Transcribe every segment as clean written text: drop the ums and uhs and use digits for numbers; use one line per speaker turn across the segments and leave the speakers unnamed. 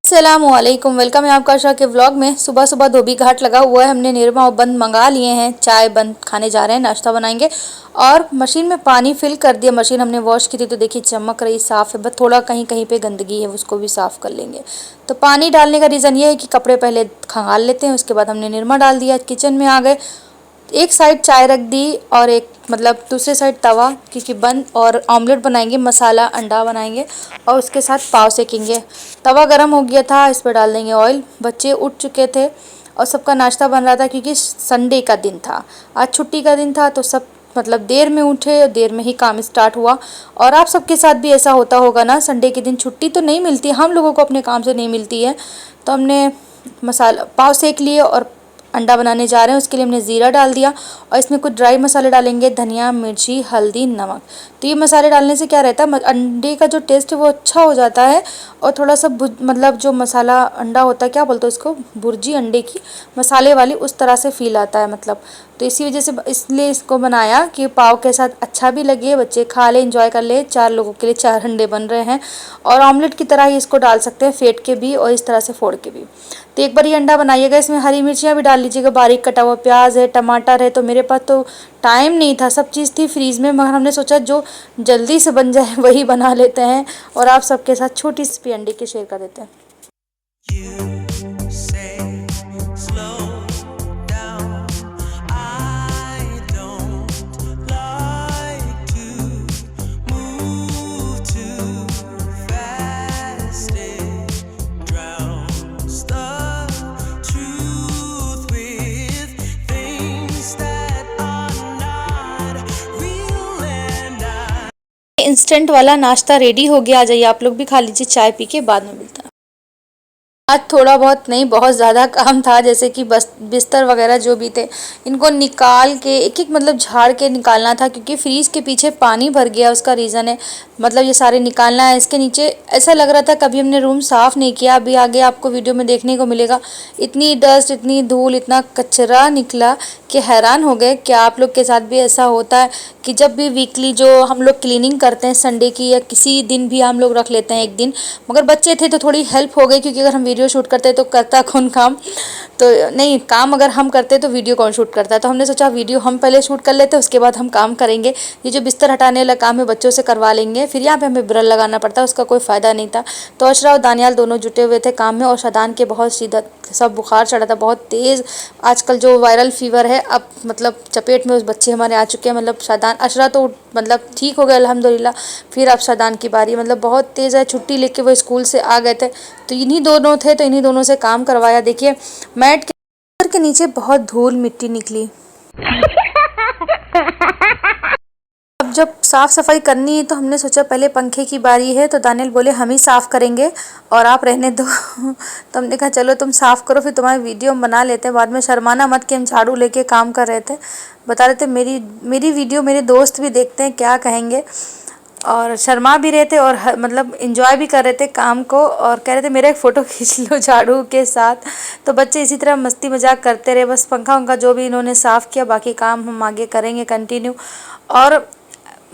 अस्सलामुअलैकुम, वेलकम है आपका आशा के व्लॉग में। सुबह सुबह धोबी घाट लगा हुआ है। हमने निरमा और बंद मंगा लिए हैं। चाय बंद खाने जा रहे हैं, नाश्ता बनाएंगे। और मशीन में पानी फिल कर दिया। मशीन हमने वॉश की थी तो देखिए चमक रही, साफ़ है। बस थोड़ा कहीं कहीं पे गंदगी है, उसको भी साफ़ कर लेंगे। तो पानी डालने का रीज़न ये है कि कपड़े पहले खंगाल लेते हैं, उसके बाद हमने निरमा डाल दिया। किचन में आ गए, एक साइड चाय रख दी और एक मतलब दूसरे साइड तवा, क्योंकि बंद और ऑमलेट बनाएंगे, मसाला अंडा बनाएंगे और उसके साथ पाव सेकेंगे। तवा गरम हो गया था, इस पर डाल देंगे ऑयल। बच्चे उठ चुके थे और सबका नाश्ता बन रहा था, क्योंकि संडे का दिन था, आज छुट्टी का दिन था। तो सब मतलब देर में उठे और देर में ही काम स्टार्ट हुआ। और आप सबके साथ भी ऐसा होता होगा ना, संडे के दिन छुट्टी तो नहीं मिलती, हम लोगों को अपने काम से नहीं मिलती है। तो हमने मसाला पाव सेक लिए और अंडा बनाने जा रहे हैं। उसके लिए हमने ज़ीरा डाल दिया और इसमें कुछ ड्राई मसाले डालेंगे, धनिया, मिर्ची, हल्दी, नमक। तो ये मसाले डालने से क्या रहता है, अंडे का जो टेस्ट है वो अच्छा हो जाता है। और थोड़ा सा मतलब जो मसाला अंडा होता है, क्या बोलते हैं इसको, भुर्जी अंडे की मसाले वाली, उस तरह से फील आता है मतलब। तो इसी वजह से इसलिए इसको बनाया कि पाव के साथ अच्छा भी लगे, बच्चे खा ले, इंजॉय कर ले। 4 लोगों के लिए 4 अंडे बन रहे हैं। और ऑमलेट की तरह ही इसको डाल सकते हैं, फेंट के भी और इस तरह से फोड़ के भी। तो एक बार ये अंडा बनाइएगा, इसमें हरी मिर्चियाँ भी डाल लीजिएगा, बारीक कटा हुआ प्याज है, टमाटर है। तो मेरे पास तो टाइम नहीं था, सब चीज़ थी फ्रीज़ में, मगर हमने सोचा जो जल्दी से बन जाए वही बना लेते हैं और आप सबके साथ छोटी सी अंडे की शेयर कर देते हैं। इंस्टेंट वाला नाश्ता रेडी हो गया, आ जाइए आप लोग भी खा लीजिए, चाय पी के बाद में मिलता है। आज थोड़ा बहुत नहीं, बहुत ज़्यादा काम था, जैसे कि बस बिस्तर वगैरह जो भी थे इनको निकाल के एक एक मतलब झाड़ के निकालना था, क्योंकि फ्रीज़ के पीछे पानी भर गया। उसका रीज़न है मतलब ये सारे निकालना है। इसके नीचे ऐसा लग रहा था कभी हमने रूम साफ़ नहीं किया। अभी आगे आपको वीडियो में देखने को मिलेगा, इतनी डस्ट, इतनी धूल, इतना कचरा निकला कि हैरान हो गए। क्या आप लोग के साथ भी ऐसा होता है कि जब भी वीकली जो हम लोग क्लीनिंग करते हैं संडे की, या किसी दिन भी हम लोग रख लेते हैं एक दिन, मगर बच्चे थे तो थोड़ी हेल्प हो गई, क्योंकि अगर हम वीडियो शूट करते हैं तो करता कौन काम, तो नहीं, काम अगर हम करते तो वीडियो कौन शूट करता है। तो हमने सोचा वीडियो हम पहले शूट कर लेते, उसके बाद हम काम करेंगे। ये जो बिस्तर हटाने वाला काम है बच्चों से करवा लेंगे, फिर यहाँ पे हमें ब्रल लगाना पड़ता है, उसका कोई फ़ायदा नहीं था। तो अशरा और दानियाल दोनों जुटे हुए थे काम में, और शादान के बहुत सीधा सब बुखार चढ़ा था, बहुत तेज़। आजकल जो वायरल फीवर है, अब मतलब चपेट में उस बच्चे हमारे आ चुके हैं। मतलब शादान, अशरा तो मतलब ठीक हो गया अल्हम्दुलिल्लाह, फिर अब शादान की बारी, मतलब बहुत तेज़ है। छुट्टी लेके वो स्कूल से आ गए थे, तो इन्हीं दोनों थे, तो इन्हीं दोनों से काम करवाया। देखिए मैट के नीचे बहुत धूल मिट्टी निकली। अब जब साफ़ सफाई करनी है तो हमने सोचा पहले पंखे की बारी है, तो दानियल बोले हम ही साफ़ करेंगे और आप रहने दो। तो हमने कहा चलो तुम साफ़ करो, फिर तुम्हारी वीडियो हम बना लेते हैं बाद में। शर्माना मत कि हम झाड़ू लेके काम कर रहे थे, बता रहे थे मेरी वीडियो मेरे दोस्त भी देखते हैं, क्या कहेंगे। और शर्मा भी रहे थे और मतलब इंजॉय भी कर रहे थे काम को, और कह रहे थे मेरा एक फ़ोटो खींच लो झाड़ू के साथ। तो बच्चे इसी तरह मस्ती मजाक करते रहे। बस पंखा उनका जो भी इन्होंने साफ़ किया, बाकी काम हम आगे करेंगे कंटिन्यू। और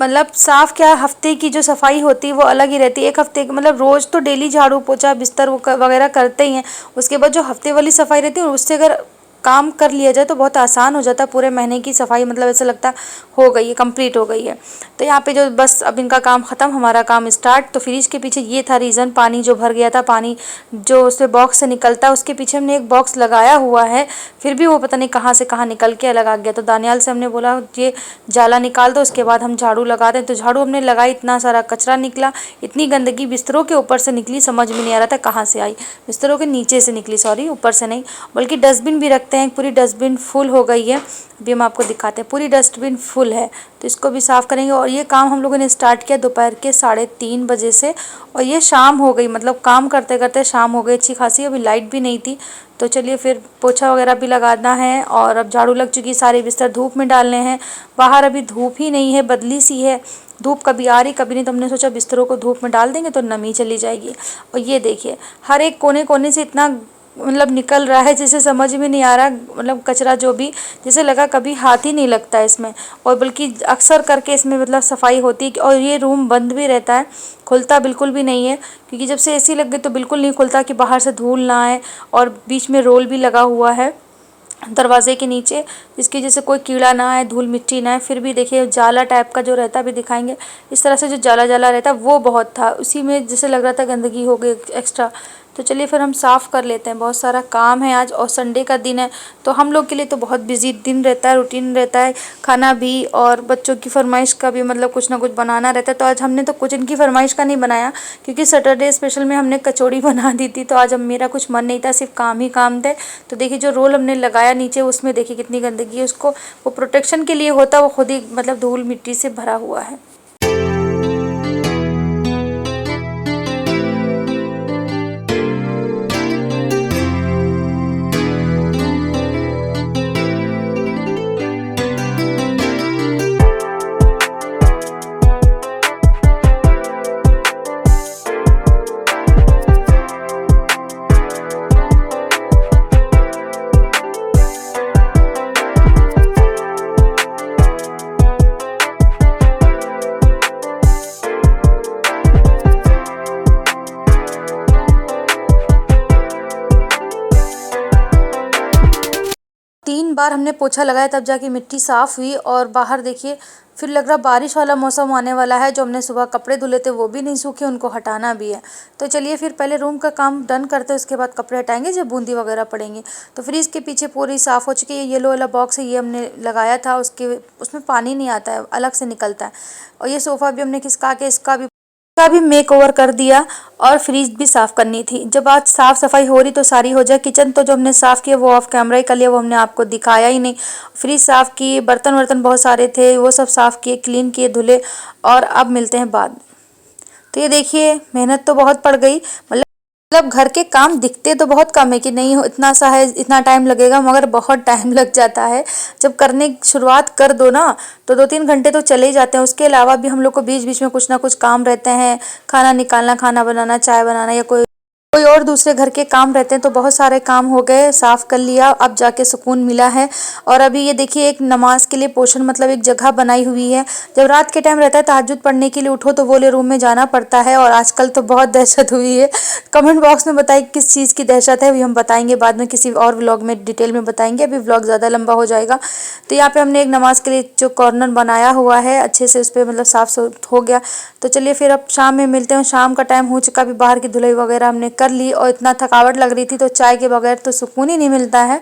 मतलब साफ़ क्या, हफ्ते की जो सफाई होती है वो अलग ही रहती है। एक हफ्ते मतलब रोज़ तो डेली झाड़ू पोछा बिस्तर वगैरह करते ही हैं, उसके बाद जो हफ्ते वाली सफाई रहती है उससे अगर काम कर लिया जाए तो बहुत आसान हो जाता है। पूरे महीने की सफाई मतलब ऐसा लगता है हो गई है, कंप्लीट हो गई है। तो यहाँ पे जो बस अब इनका काम ख़त्म, हमारा काम स्टार्ट। तो फ्रिज के पीछे ये था रीज़न, पानी जो भर गया था, पानी जो उससे बॉक्स से निकलता है उसके पीछे हमने एक बॉक्स लगाया हुआ है, फिर भी वो पता नहीं कहाँ से कहाँ निकल के अलग आ गया। तो दानियाल से हमने बोला ये जाला निकाल दो, उसके बाद हम झाड़ू लगा दें। तो झाड़ू हमने लगाई, इतना सारा कचरा निकला, इतनी गंदगी बिस्तरों के ऊपर से निकली, समझ में नहीं आ रहा था कहाँ से आई। बिस्तरों के नीचे से निकली, सॉरी, ऊपर से नहीं। बल्कि डस्टबिन भी रखते हैं, पूरी डस्टबिन फुल हो गई है। अभी हम आपको दिखाते हैं, पूरी डस्टबिन फुल है, तो इसको भी साफ़ करेंगे। और ये काम हम लोगों ने स्टार्ट किया दोपहर के 3:30 बजे से, और ये शाम हो गई, मतलब काम करते करते शाम हो गई अच्छी खासी। अभी लाइट भी नहीं थी, तो चलिए फिर पोछा वगैरह भी लगाना है। और अब झाड़ू लग चुकी, सारे बिस्तर धूप में डालने हैं। बाहर अभी धूप ही नहीं है, बदली सी है, धूप कभी आ रही कभी नहीं। तो हमने सोचा बिस्तरों को धूप में डाल देंगे तो नमी चली जाएगी। और ये देखिए हर एक कोने कोने से इतना मतलब निकल रहा है, जिसे समझ में नहीं आ रहा, मतलब कचरा जो भी, जैसे लगा कभी हाथ ही नहीं लगता है इसमें। और बल्कि अक्सर करके इसमें मतलब सफाई होती है। और ये रूम बंद भी रहता है, खुलता बिल्कुल भी नहीं है, क्योंकि जब से एसी लग गई तो बिल्कुल नहीं खुलता कि बाहर से धूल ना आए। और बीच में रोल भी लगा हुआ है दरवाजे के नीचे, जिसकी वजह से कोई कीड़ा ना आए, धूल मिट्टी ना आए। फिर भी देखिए जाला टाइप का जो रहता है, अभी दिखाएंगे, इस तरह से जो जाला जाला रहता है वो बहुत था, उसी में जैसे लग रहा था गंदगी हो गई एक्स्ट्रा। तो चलिए फिर हम साफ़ कर लेते हैं, बहुत सारा काम है आज, और संडे का दिन है तो हम लोग के लिए तो बहुत बिजी दिन रहता है, रूटीन रहता है, खाना भी और बच्चों की फरमाइश का भी, मतलब कुछ ना कुछ बनाना रहता है। तो आज हमने तो कुछ इनकी फरमाइश का नहीं बनाया, क्योंकि सैटरडे स्पेशल में हमने कचौड़ी बना दी थी, तो आज अब मेरा कुछ मन नहीं था, सिर्फ काम ही काम थे। तो देखिए जो रोल हमने लगाया नीचे, उसमें देखिए कितनी गंदगी है, उसको वो प्रोटेक्शन के लिए होता है, वो खुद ही मतलब धूल मिट्टी से भरा हुआ है। 3 बार हमने पोछा लगाया तब जाके मिट्टी साफ़ हुई। और बाहर देखिए फिर लग रहा बारिश वाला मौसम आने वाला है। जो हमने सुबह कपड़े धुले थे वो भी नहीं सूखे, उनको हटाना भी है। तो चलिए फिर पहले रूम का काम डन करते हैं, उसके बाद कपड़े हटाएंगे जब बूंदी वगैरह पड़ेंगी। तो फ्रिज के पीछे पूरी साफ़ हो चुकी है। येलो वाला बॉक्स है, ये हमने लगाया था, उसमें पानी नहीं आता है, अलग से निकलता है। और ये सोफ़ा भी हमने खिसका के इसका भी मेक ओवर कर दिया। और फ्रिज भी साफ़ करनी थी। जब आज साफ़ सफाई हो रही तो सारी हो जाए। किचन तो जो हमने साफ़ किया वो ऑफ कैमरा ही कर लिया, वो हमने आपको दिखाया ही नहीं। फ्रिज साफ़ किए, बर्तन वर्तन बहुत सारे थे वो सब साफ़ किए, क्लीन किए, धुले। और अब मिलते हैं बाद में। तो ये देखिए मेहनत तो बहुत पड़ गई, मतलब घर के काम दिखते तो बहुत कम है कि नहीं इतना सा है, इतना टाइम लगेगा, मगर बहुत टाइम लग जाता है। जब करने की शुरुआत कर दो ना तो 2-3 घंटे तो चले ही जाते हैं। उसके अलावा भी हम लोग को बीच बीच में कुछ ना कुछ काम रहते हैं, खाना निकालना, खाना बनाना, चाय बनाना, या कोई और दूसरे घर के काम रहते हैं। तो बहुत सारे काम हो गए, साफ़ कर लिया, अब जाके सुकून मिला है। और अभी ये देखिए एक नमाज के लिए पोर्शन, मतलब एक जगह बनाई हुई है। जब रात के टाइम रहता है तहज्जुद पढ़ने के लिए उठो तो वो वाले रूम में जाना पड़ता है। और आजकल तो बहुत दहशत हुई है। कमेंट बॉक्स में बताइए किस चीज़ की दहशत है, अभी हम बताएंगे बाद में, किसी और व्लॉग में डिटेल में बताएंगे, अभी व्लॉग ज़्यादा लंबा हो जाएगा। तो यहाँ पे हमने एक नमाज के लिए जो कॉर्नर बनाया हुआ है अच्छे से, उस पर मतलब साफ हो गया। तो चलिए फिर अब शाम में मिलते हैं। शाम का टाइम हो चुका, अभी बाहर की धुलाई वगैरह हमने कर ली। और इतना थकावट लग रही थी तो चाय के बगैर तो सुकून ही नहीं मिलता है।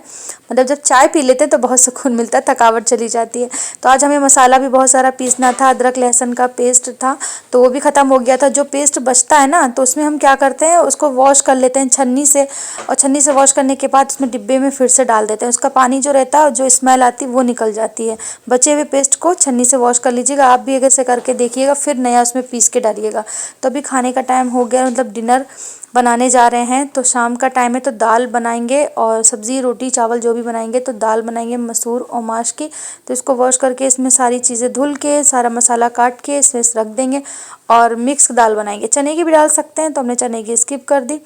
मतलब जब चाय पी लेते हैं तो बहुत सुकून मिलता है, थकावट चली जाती है। तो आज हमें मसाला भी बहुत सारा पीसना था, अदरक लहसुन का पेस्ट था तो वो भी ख़त्म हो गया था। जो पेस्ट बचता है ना तो उसमें हम क्या करते हैं, उसको वॉश कर लेते हैं छन्नी से। और छन्नी से वॉश करने के बाद उसमें डिब्बे में फिर से डाल देते हैं। उसका पानी जो रहता है, जो स्मेल आती है वो निकल जाती है। बचे हुए पेस्ट को छन्नी से वॉश कर लीजिएगा। आप भी अगर से करके देखिएगा, फिर नया उसमें पीस के डालिएगा। तो अभी खाने का टाइम हो गया, मतलब डिनर बनाने जा रहे हैं। तो शाम का टाइम है तो दाल बनाएंगे और सब्ज़ी रोटी चावल जो भी बनाएंगे। तो दाल बनाएंगे मसूर और माश की। तो इसको वॉश करके इसमें सारी चीज़ें धुल के, सारा मसाला काट के इसमें रख देंगे। और मिक्स दाल बनाएंगे, चने की भी डाल सकते हैं, तो हमने चने की स्किप कर दी।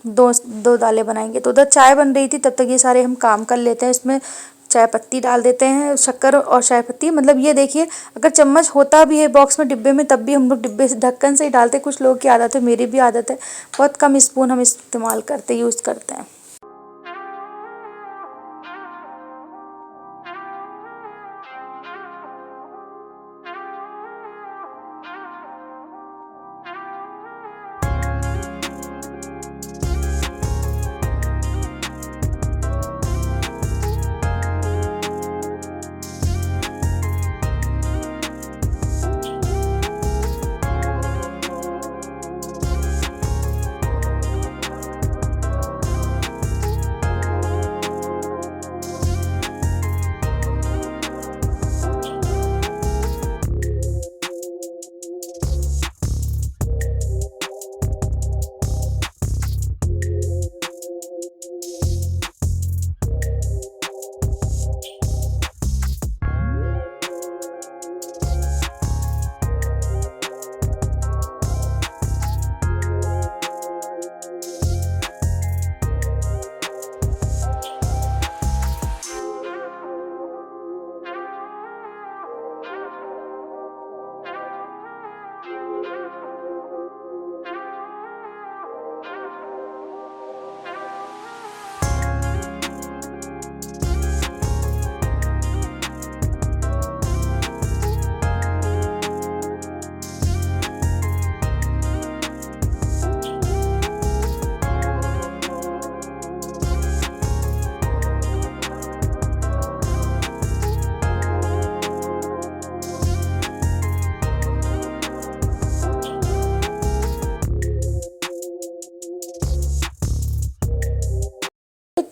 दो दालें बनाएंगे। तो उधर चाय बन रही थी, तब तक ये सारे हम काम कर लेते हैं। इसमें चाय पत्ती डाल देते हैं, शक्कर और चाय पत्ती। मतलब ये देखिए अगर चम्मच होता भी है बॉक्स में डिब्बे में, तब भी हम लोग डिब्बे से ढक्कन से ही डालते। कुछ लोगों की आदत है, मेरी भी आदत है, बहुत कम स्पून हम इस्तेमाल करते, यूज़ करते हैं।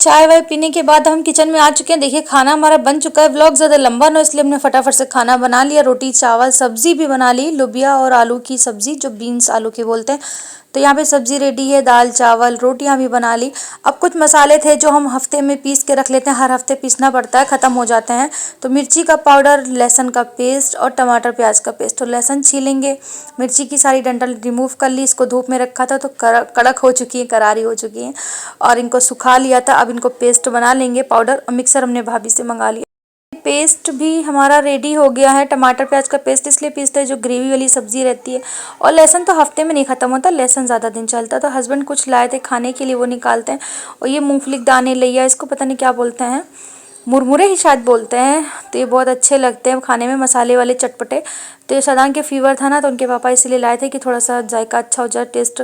चाय वाय पीने के बाद हम किचन में आ चुके हैं। देखिए खाना हमारा बन चुका है। व्लॉग ज़्यादा लंबा ना इसलिए हमने फटाफट से खाना बना लिया। रोटी चावल सब्जी भी बना ली, लोबिया और आलू की सब्जी जो बीन्स आलू के बोलते हैं। तो यहाँ पे सब्जी रेडी है, दाल चावल रोटियां भी बना ली। अब कुछ मसाले थे जो हम हफ्ते में पीस के रख लेते हैं, हर हफ्ते पीसना पड़ता है, ख़त्म हो जाते हैं। तो मिर्ची का पाउडर, लहसुन का पेस्ट और टमाटर प्याज का पेस्ट। तो लहसुन छीलेंगे, मिर्ची की सारी डंठल रिमूव कर ली, इसको धूप में रखा था तो कड़क हो चुकी है, करारी हो चुकी है और इनको सुखा लिया था। अब इनको पेस्ट बना लेंगे पाउडर। मिक्सर हमने भाभी से मंगा लिया। पेस्ट भी हमारा रेडी हो गया है। टमाटर प्याज का पेस्ट इसलिए पीसते हैं जो ग्रेवी वाली सब्जी रहती है। और लहसुन तो हफ्ते में नहीं ख़त्म होता, लहसुन ज़्यादा दिन चलता। तो हस्बैंड कुछ लाए थे खाने के लिए, वो निकालते हैं। और ये मूंगफली के दाने लिया, इसको पता नहीं क्या बोलते हैं, मुरमुरे ही शायद बोलते हैं। तो ये बहुत अच्छे लगते हैं खाने में, मसाले वाले चटपटे। तो ये सदान के फीवर था ना, तो उनके पापा इसलिए लाए थे कि थोड़ा सा जायका अच्छा हो जाए, टेस्ट।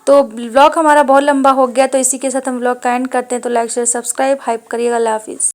तो व्लॉग हमारा बहुत लंबा हो गया, तो इसी के साथ हम व्लॉग का एंड करते हैं। तो लाइक शेयर सब्सक्राइब हाइप करिएगा। अल्लाह हाफिज़।